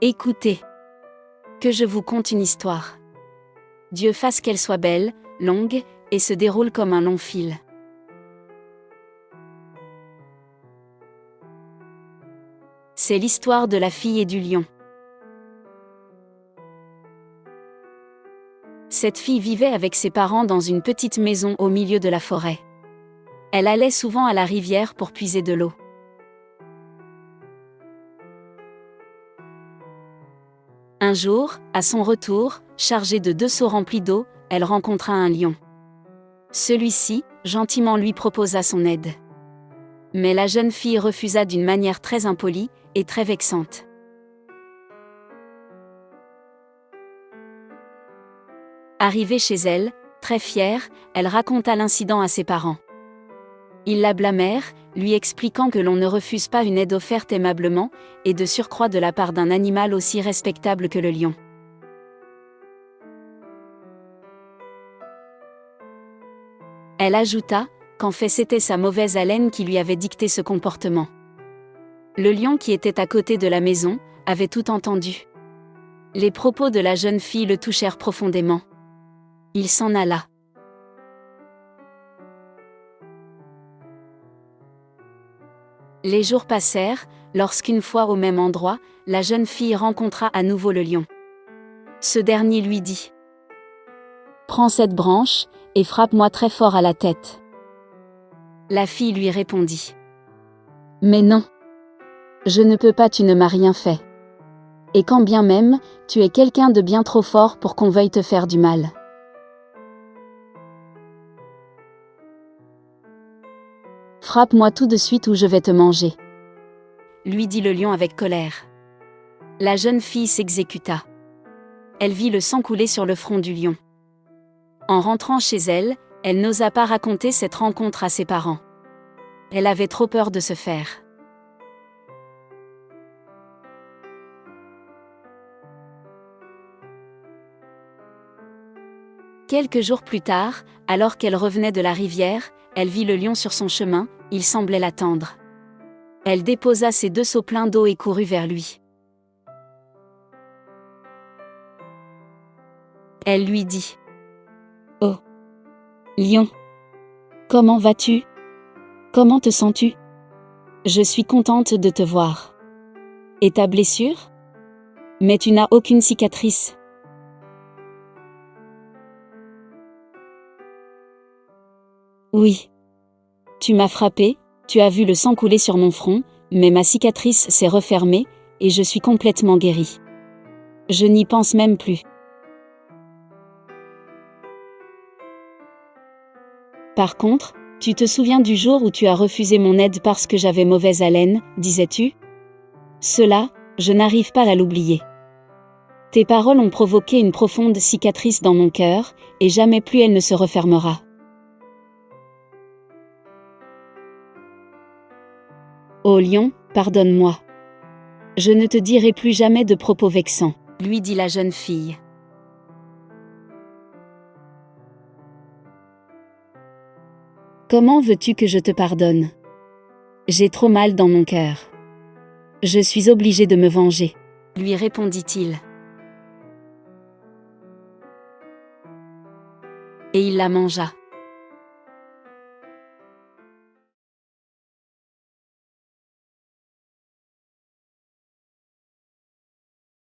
Écoutez, que je vous conte une histoire. Dieu fasse qu'elle soit belle, longue, et se déroule comme un long fil. C'est l'histoire de la fille et du lion. Cette fille vivait avec ses parents dans une petite maison au milieu de la forêt. Elle allait souvent à la rivière pour puiser de l'eau. Un jour, à son retour, chargée de 2 seaux remplis d'eau, elle rencontra un lion. Celui-ci, gentiment lui proposa son aide. Mais la jeune fille refusa d'une manière très impolie et très vexante. Arrivée chez elle, très fière, elle raconta l'incident à ses parents. Ils la blâmèrent, lui expliquant que l'on ne refuse pas une aide offerte aimablement, et de surcroît de la part d'un animal aussi respectable que le lion. Elle ajouta qu'en fait c'était sa mauvaise haleine qui lui avait dicté ce comportement. Le lion qui était à côté de la maison avait tout entendu. Les propos de la jeune fille le touchèrent profondément. Il s'en alla. Les jours passèrent, lorsqu'une fois au même endroit, la jeune fille rencontra à nouveau le lion. Ce dernier lui dit : « Prends cette branche, et frappe-moi très fort à la tête. » La fille lui répondit : « Mais non. Je ne peux pas, tu ne m'as rien fait. Et quand bien même, tu es quelqu'un de bien trop fort pour qu'on veuille te faire du mal. » « Frappe-moi tout de suite ou je vais te manger, » lui dit le lion avec colère. La jeune fille s'exécuta. Elle vit le sang couler sur le front du lion. En rentrant chez elle, elle n'osa pas raconter cette rencontre à ses parents. Elle avait trop peur de se faire. Quelques jours plus tard, alors qu'elle revenait de la rivière, elle vit le lion sur son chemin, il semblait l'attendre. Elle déposa ses 2 seaux pleins d'eau et courut vers lui. Elle lui dit : « Oh, lion, comment vas-tu ? Comment te sens-tu ? Je suis contente de te voir. Et ta blessure ? Mais tu n'as aucune cicatrice. » Oui. Tu m'as frappé, tu as vu le sang couler sur mon front, mais ma cicatrice s'est refermée, et je suis complètement guérie. Je n'y pense même plus. Par contre, tu te souviens du jour où tu as refusé mon aide parce que j'avais mauvaise haleine, disais-tu ? Cela, je n'arrive pas à l'oublier. Tes paroles ont provoqué une profonde cicatrice dans mon cœur, et jamais plus elle ne se refermera. Ô lion, pardonne-moi. Je ne te dirai plus jamais de propos vexants, lui dit la jeune fille. Comment veux-tu que je te pardonne ? J'ai trop mal dans mon cœur. Je suis obligée de me venger, lui répondit-il. Et il la mangea.